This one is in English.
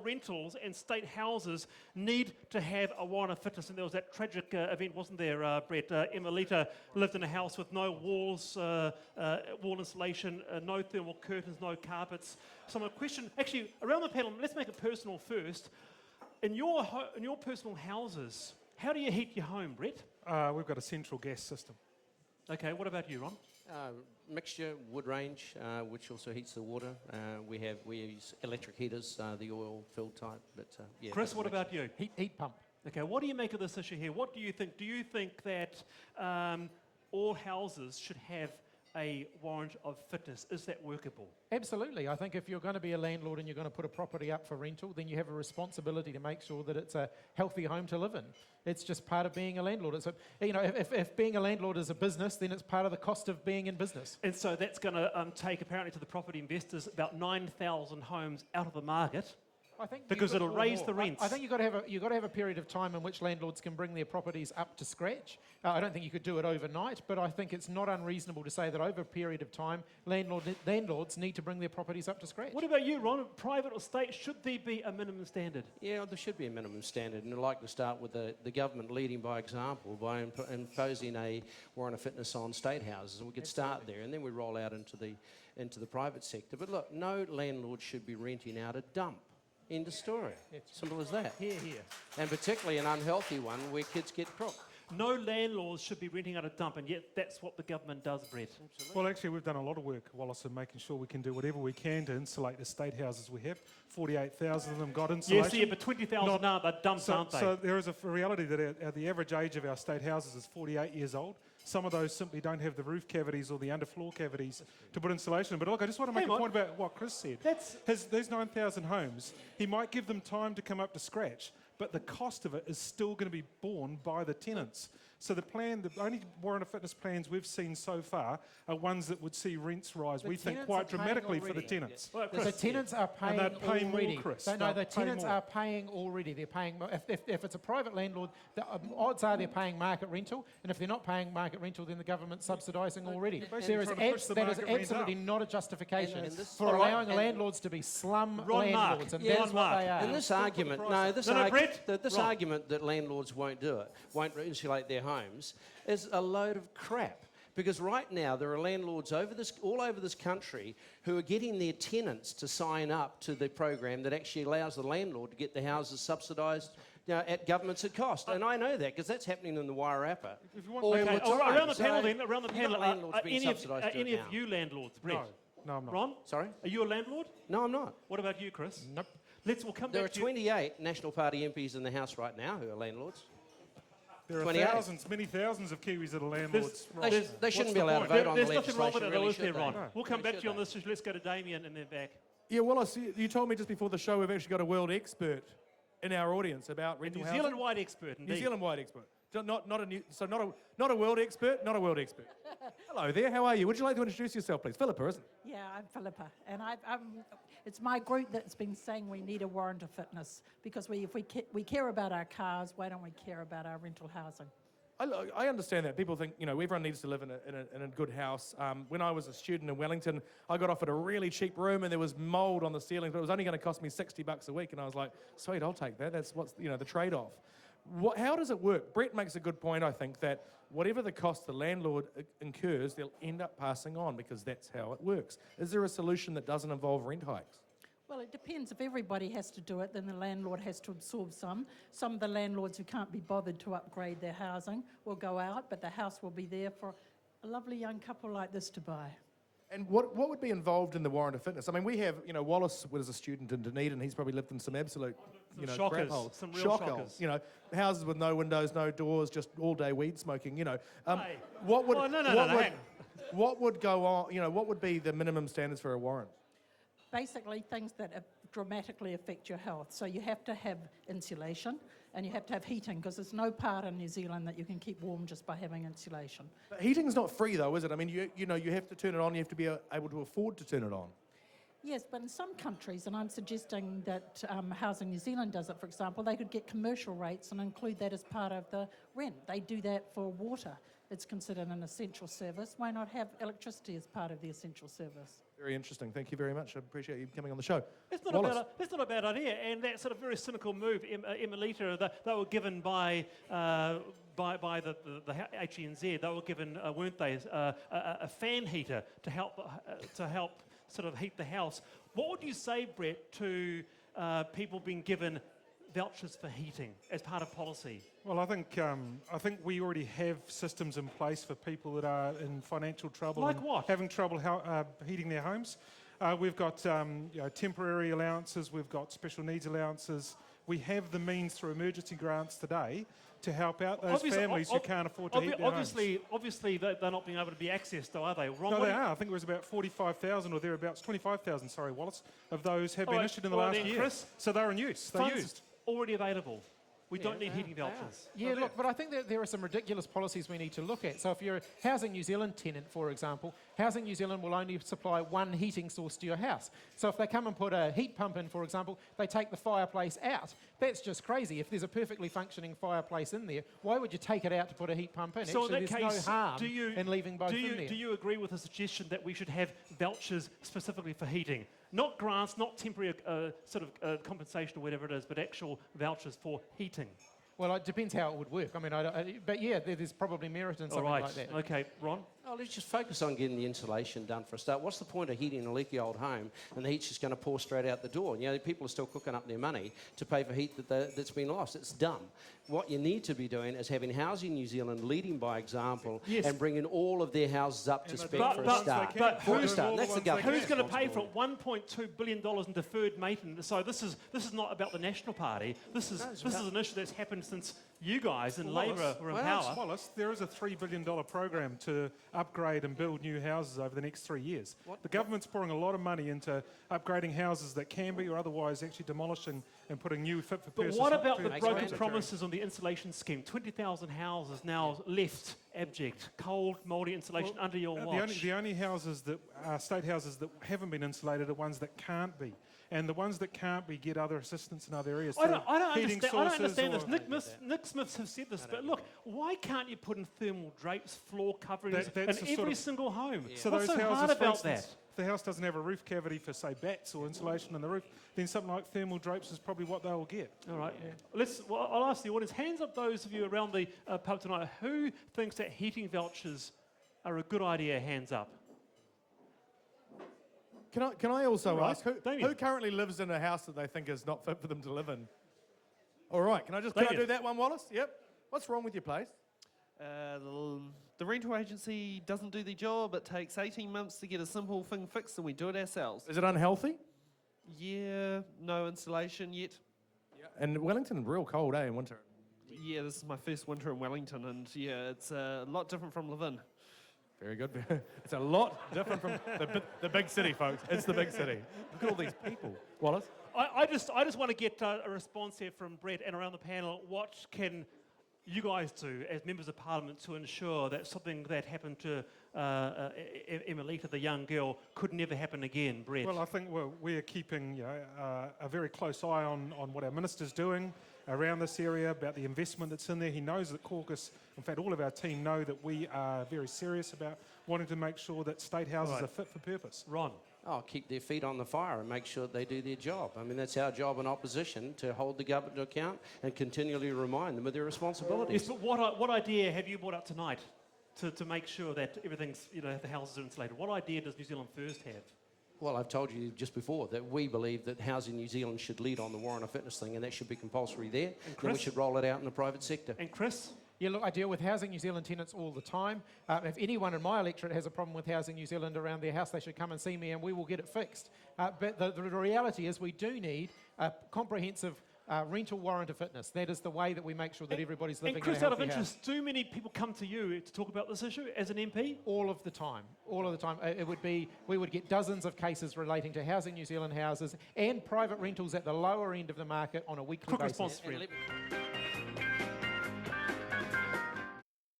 rentals and state houses need to have a warrant of fitness. And there was that tragic event, wasn't there, Brett? Emilita lived in a house with no walls, wall insulation, no thermal curtains, no carpets. So my question, actually, around the panel, let's make it personal first. In your personal houses, how do you heat your home, Brett? We've got a central gas system. Okay, what about you, Ron? Mixture, wood range, which also heats the water. We use electric heaters, the oil-filled type. But yeah. Chris, what about you? Heat pump. Okay, what do you make of this issue here? What do you think? Do you think that all houses should have a warrant of fitness? Is that workable? Absolutely. I think if you're going to be a landlord and you're going to put a property up for rental, then you have a responsibility to make sure that it's a healthy home to live in. It's just part of being a landlord. It's if being a landlord is a business, then it's part of the cost of being in business. And so that's going to take, apparently, to the property investors about 9,000 homes out of the market. I think because it'll raise the rents. I think you've got to have a period of time in which landlords can bring their properties up to scratch. I don't think you could do it overnight, but I think it's not unreasonable to say that over a period of time, landlords need to bring their proproperties up to scratch. What about you, Ron? Private or state, should there be a minimum standard? Yeah, there should be a minimum standard, and I'd like to start with the government leading by example by imposing a warrant of fitness on state houses, and we could start there, and then we roll out into the private sector. But look, no landlord should be renting out a dump. End of story. Simple as that. Here. And particularly an unhealthy one where kids get crook. No landlords should be renting out a dump, and yet that's what the government does, Brett. Well, actually, we've done a lot of work, Wallace, in making sure we can do whatever we can to insulate the state houses we have. 48,000 of them got insulation. Yes, yeah, but 20,000 aren't. They're dumps, aren't they? So there is a reality that the average age of our state houses is 48 years old. Some of those simply don't have the roof cavities or the underfloor cavities to put insulation in. But look, I just want to make a point about what Chris said. Those 9,000 homes, he might give them time to come up to scratch, but the cost of it is still going to be borne by the tenants. So the only warrant of fitness plans we've seen so far are ones that would see rents rise, we think, quite dramatically for the tenants. Well, the tenants are paying already. More, Chris. No, the tenants are paying already. They're paying more. If it's a private landlord, the odds are they're paying market rental, and if they're not paying market rental, then the government's subsidising already. That is absolutely not a justification for allowing landlords to be slum landlords, and that's what they are. And this argument, argument that landlords won't do it, won't insulate their homes, is a load of crap. Because right now there are landlords all over this country who are getting their tenants to sign up to the program that actually allows the landlord to get the houses subsidised at governments at cost. And I know that because that's happening in the Wairarapa. Around the panel, are any of you landlords, Brett? No, I'm not. Ron? Sorry? Are you a landlord? No, I'm not. What about you, Chris? Nope. We'll come there back are 28 National Party MPs in the House right now who are landlords. There are many thousands of Kiwis that are landlords. They shouldn't be allowed to vote on the legislation. There's nothing wrong with it, really, is there, Ron? No. We'll come back to you on this. Let's go to Damien and then back. Yeah, Wallace, you told me just before the show we've actually got a world expert in our audience about rental housing. New Zealand-wide expert, indeed. New Zealand-wide expert. Not a world expert, not a world expert. Hello there, how are you? Would you like to introduce yourself, please? Philippa, isn't it? Yeah, I'm Philippa, and it's my group that's been saying we need a warrant of fitness because if we care about our cars, why don't we care about our rental housing? I understand that. People think, everyone needs to live in a good house. When I was a student in Wellington, I got offered a really cheap room and there was mould on the ceiling, but it was only going to cost me $60 a week. And I was like, sweet, I'll take that. That's what's, the trade-off. How does it work? Brett makes a good point, I think, that whatever the cost the landlord incurs, they'll end up passing on because that's how it works. Is there a solution that doesn't involve rent hikes? Well, it depends. If everybody has to do it, then the landlord has to absorb some. Some of the landlords who can't be bothered to upgrade their housing will go out, but the house will be there for a lovely young couple like this to buy. And what would be involved in the warrant of fitness? I mean, we have, Wallace was a student in Dunedin. He's probably lived in some absolute, shockers, crap holes. some real shockers. Houses with no windows, no doors, just all-day weed smoking. What would go on? What would be the minimum standards for a warrant? Basically, things that dramatically affect your health. So you have to have insulation and you have to have heating because there's no part in New Zealand that you can keep warm just by having insulation. But heating's not free though, is it? I mean, you have to turn it on. You have to be able to afford to turn it on. Yes, but in some countries, and I'm suggesting that Housing New Zealand does it, for example, they could get commercial rates and include that as part of the rent. They do that for water. it's considered an essential service. Why not have electricity as part of the essential service? Very interesting. Thank you very much. I appreciate you coming on the show. That's not a bad idea. And that sort of very cynical move, Emilita, they were given by the HNZ. They were given, weren't they, a fan heater to help sort of heat the house. What would you say, Brett, to people being given vouchers for heating as part of policy? Well, I think we already have systems in place for people that are in financial trouble. Like and what? Having trouble heating their homes. We've got temporary allowances. We've got special needs allowances. We have the means through emergency grants today to help out those families who can't afford to heat their homes. Obviously, they're not being able to be accessed, though, are they? Ron, No, they are. I think it was about 45,000 or thereabouts, 25,000, sorry, Wallace, of those have been issued in the last year. Chris, so they're in use. They're used. Already available. We don't need heating vouchers. Yeah, look, but I think that there are some ridiculous policies we need to look at. So if you're a Housing New Zealand tenant, for example, Housing New Zealand will only supply one heating source to your house. So if they come and put a heat pump in, for example, they take the fireplace out. That's just crazy. If there's a perfectly functioning fireplace in there, why would you take it out to put a heat pump in? So actually, in that there's case, no harm in leaving both in there. Do you agree with the suggestion that we should have vouchers specifically for heating? Not grants, not temporary compensation or whatever it is, but actual vouchers for heating. Well, it depends how it would work. I mean, but yeah, there's probably merit in something like that. Okay, Ron? Oh, let's just focus on getting the insulation done for a start. What's the point of heating a leaky old home and the heat's just going to pour straight out the door? You know, people are still cooking up their money to pay for heat that's been lost. It's dumb. What you need to be doing is having Housing New Zealand leading by example and bringing all of their houses up to spec for a start. But That's the government. Who's going to pay for it? $1.2 billion in deferred maintenance. So this is not about the National Party. This is an issue that's happened since you guys in Labour were in power. Wallace, there is a $3 billion program to upgrade and build new houses over the next 3 years. The government's pouring a lot of money into upgrading houses that can be or otherwise actually demolishing and putting new fit-for-purpose. But what about the broken promises on the insulation scheme? 20,000 houses now left abject, cold, mouldy insulation under your watch. The only houses that are state houses that haven't been insulated are ones that can't be. And the ones that can't be get other assistance in other areas. I don't understand this. Nick Smiths have said this, but look, why can't you put in thermal drapes, floor coverings in every single home? Yeah. So what's those so houses, hard about instance, that? If the house doesn't have a roof cavity for, say, bats or insulation in the roof, then something like thermal drapes is probably what they will get. All right. Yeah. I'll ask the audience, hands up those of you around the pub tonight, who thinks that heating vouchers are a good idea? Hands up. Can I also ask, Damien. who currently lives in a house that they think is not fit for them to live in? All right, can I do that one, Wallace? Yep. What's wrong with your place? The rental agency doesn't do their job. It takes 18 months to get a simple thing fixed and we do it ourselves. Is it unhealthy? Yeah, no insulation yet. Yeah. And Wellington, real cold, in winter. Yeah, this is my first winter in Wellington and yeah, it's a lot different from Levin. Very good. It's a lot different from the big city, folks. It's the big city. Look at all these people. Wallace? I just want to get a response here from Brett and around the panel. What can you guys do as members of Parliament to ensure that something that happened to Emilita, the young girl, could never happen again, Brett? Well, I think we're keeping a very close eye on what our minister's doing around this area, about the investment that's in there. He knows that caucus, in fact, all of our team know that we are very serious about wanting to make sure that state houses are fit for purpose. Ron? Oh, keep their feet on the fire and make sure they do their job. I mean, that's our job in opposition, to hold the government to account and continually remind them of their responsibilities. Yes, but what idea have you brought up tonight to make sure that everything's, the houses are insulated? What idea does New Zealand First have? Well, I've told you just before that we believe that Housing New Zealand should lead on the Warrant of Fitness thing, and that should be compulsory there. And we should roll it out in the private sector. And Chris? Yeah, look, I deal with Housing New Zealand tenants all the time. If anyone in my electorate has a problem with Housing New Zealand around their house, they should come and see me and we will get it fixed. But the reality is we do need a comprehensive rental warrant of fitness. That is the way that we make sure that everybody's living in a healthy house. And Chris, out of interest, do many people come to you to talk about this issue as an MP? All of the time. All of the time. We would get dozens of cases relating to Housing New Zealand houses and private rentals at the lower end of the market on a weekly basis. Quick response, Fred.